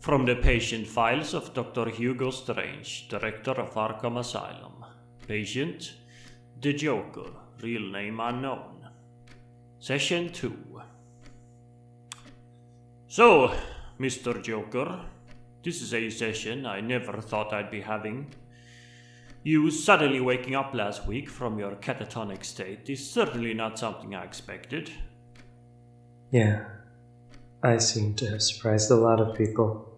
From the patient files of Dr. Hugo Strange, director of Arkham Asylum. Patient, the Joker, real name unknown. Session 2. So, Mr. Joker, this is a session I never thought I'd be having. You suddenly waking up last week from your catatonic state is certainly not something I expected. Yeah, I seem to have surprised a lot of people.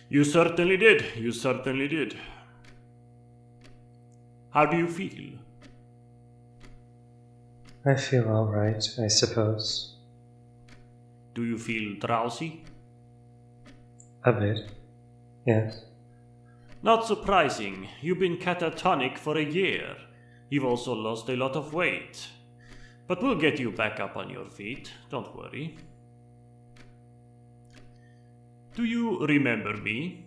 You certainly did. You certainly did. How do you feel? I feel alright, I suppose. Do you feel drowsy? A bit, yes. Not surprising. You've been catatonic for a year. You've also lost a lot of weight. But we'll get you back up on your feet, don't worry. Do you remember me?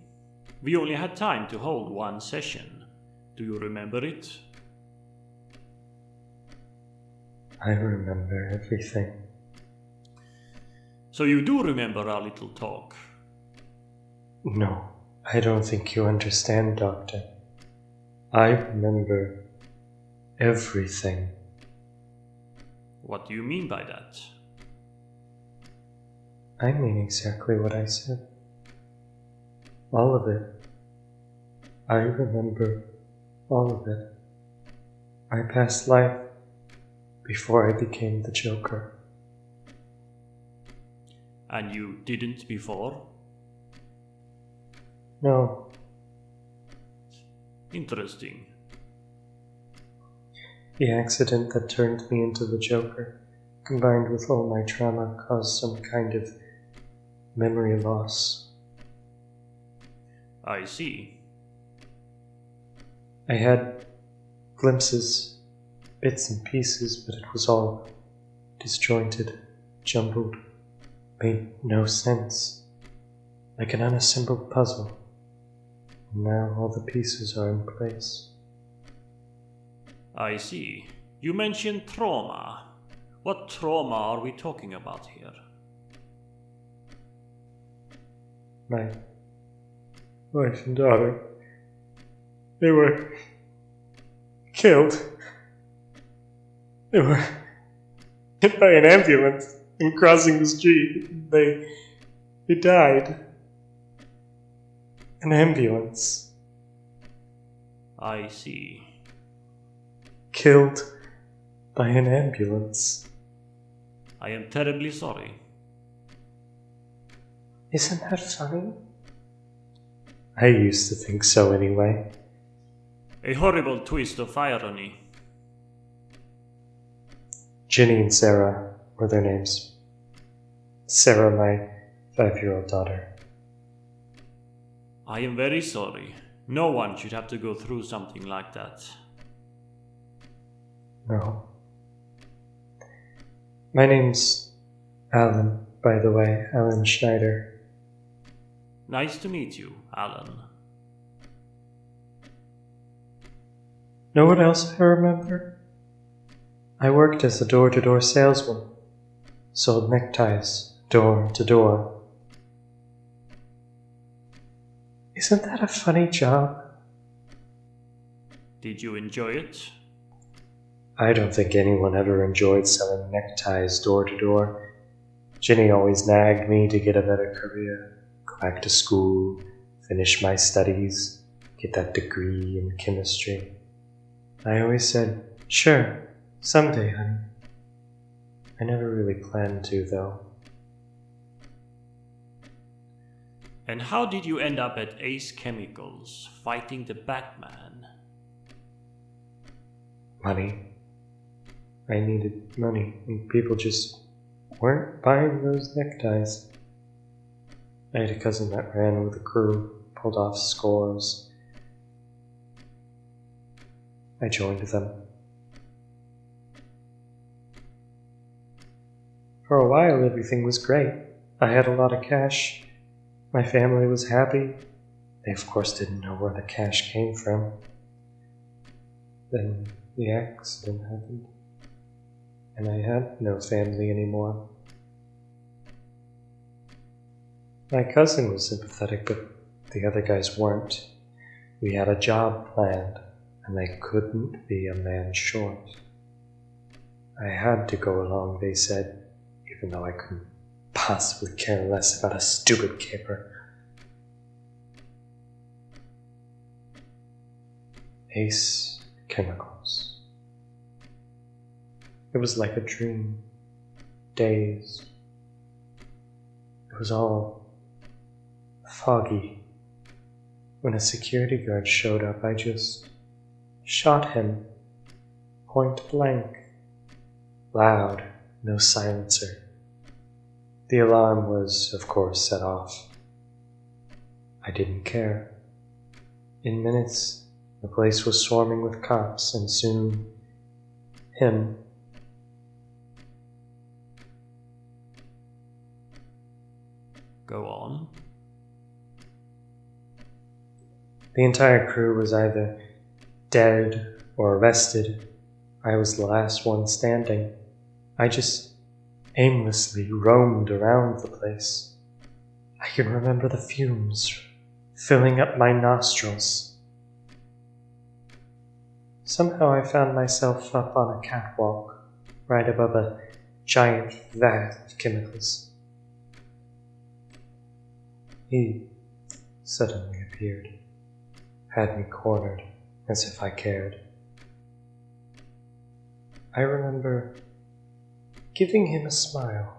We only had time to hold one session. Do you remember it? I remember everything. So you do remember our little talk? No, I don't think you understand, Doctor. I remember everything. What do you mean by that? I mean exactly what I said. All of it. I remember all of it. My past life before I became the Joker. And you didn't before? No. Interesting. The accident that turned me into the Joker, combined with all my trauma, caused some kind of memory loss. I see. I had glimpses, bits and pieces, but it was all disjointed, jumbled, made no sense, like an unassembled puzzle. And now all the pieces are in place. I see. You mentioned trauma. What trauma are we talking about here? My wife and daughter, they were killed. They were hit by an ambulance in crossing the street. They died. An ambulance. I see. Killed by an ambulance. I am terribly sorry. Isn't that funny? I used to think so anyway. A horrible twist of irony. Ginny and Sarah were their names. Sarah, my 5-year-old daughter. I am very sorry. No one should have to go through something like that. No. My name's Alan, by the way, Alan Schneider. Nice to meet you, Alan. Know what else I remember? I worked as a door-to-door salesman. Sold neckties, door to door. Isn't that a funny job? Did you enjoy it? I don't think anyone ever enjoyed selling neckties door to door. Ginny always nagged me to get a better career, go back to school, finish my studies, get that degree in chemistry. I always said, sure, someday, honey. I never really planned to, though. And how did you end up at Ace Chemicals, fighting the Batman? Money. I needed money, and people just weren't buying those neckties. I had a cousin that ran with a crew, pulled off scores. I joined them. For a while, everything was great. I had a lot of cash. My family was happy. They, of course, didn't know where the cash came from. Then the accident happened, and I had no family anymore. My cousin was sympathetic, but the other guys weren't. We had a job planned, and they couldn't be a man short. I had to go along, they said, even though I couldn't possibly care less about a stupid caper. Ace chemicals. It was like a dream. Dazed. It was all foggy. When a security guard showed up, I just shot him. Point blank. Loud, no silencer. The alarm was, of course, set off. I didn't care. In minutes, the place was swarming with cops, and soon, him. Go on. The entire crew was either dead or arrested. I was the last one standing. I just aimlessly roamed around the place. I can remember the fumes filling up my nostrils. Somehow I found myself up on a catwalk, right above a giant vat of chemicals. He suddenly appeared, had me cornered as if I cared. I remember giving him a smile.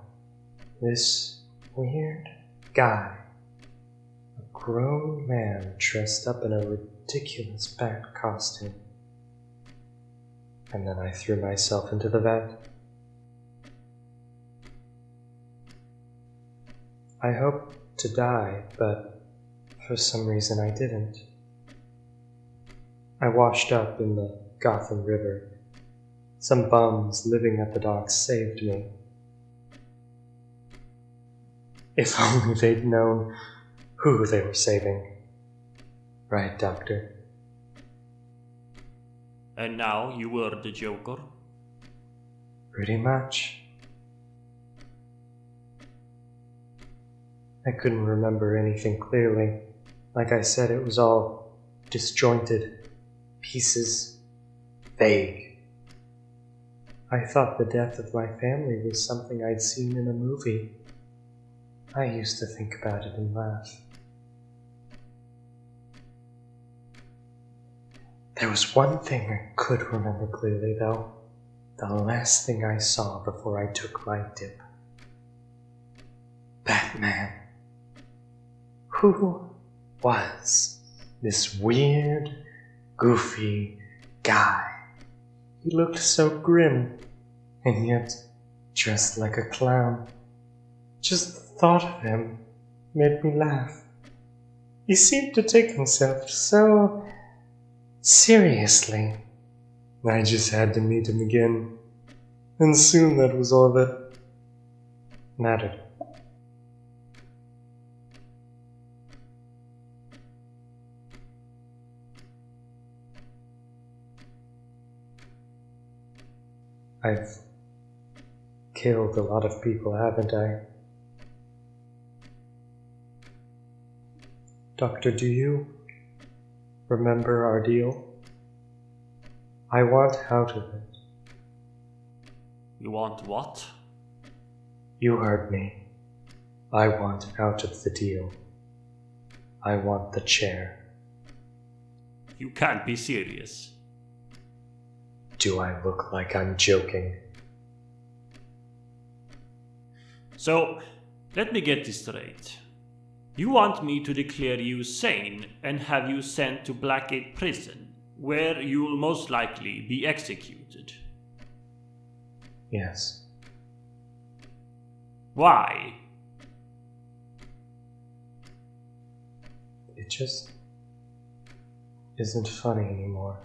This weird guy, a grown man dressed up in a ridiculous bat costume. And then I threw myself into the vat. I hoped to die, but for some reason I didn't. I washed up in the Gotham River. Some bums living at the docks saved me. If only they'd known who they were saving. Right, Doctor? And now you were the Joker? Pretty much. I couldn't remember anything clearly. Like I said, it was all disjointed, pieces, vague. I thought the death of my family was something I'd seen in a movie. I used to think about it and laugh. There was one thing I could remember clearly, though. The last thing I saw before I took my dip. Batman. Who was this weird, goofy guy? He looked so grim, and yet dressed like a clown. Just the thought of him made me laugh. He seemed to take himself so seriously. I just had to meet him again, and soon that was all that mattered. I've killed a lot of people, haven't I? Doctor, do you remember our deal? I want out of it. You want what? You heard me. I want out of the deal. I want the chair. You can't be serious. Do I look like I'm joking? So, let me get this straight. You want me to declare you sane and have you sent to Blackgate Prison, where you'll most likely be executed. Yes. Why? It just isn't funny anymore.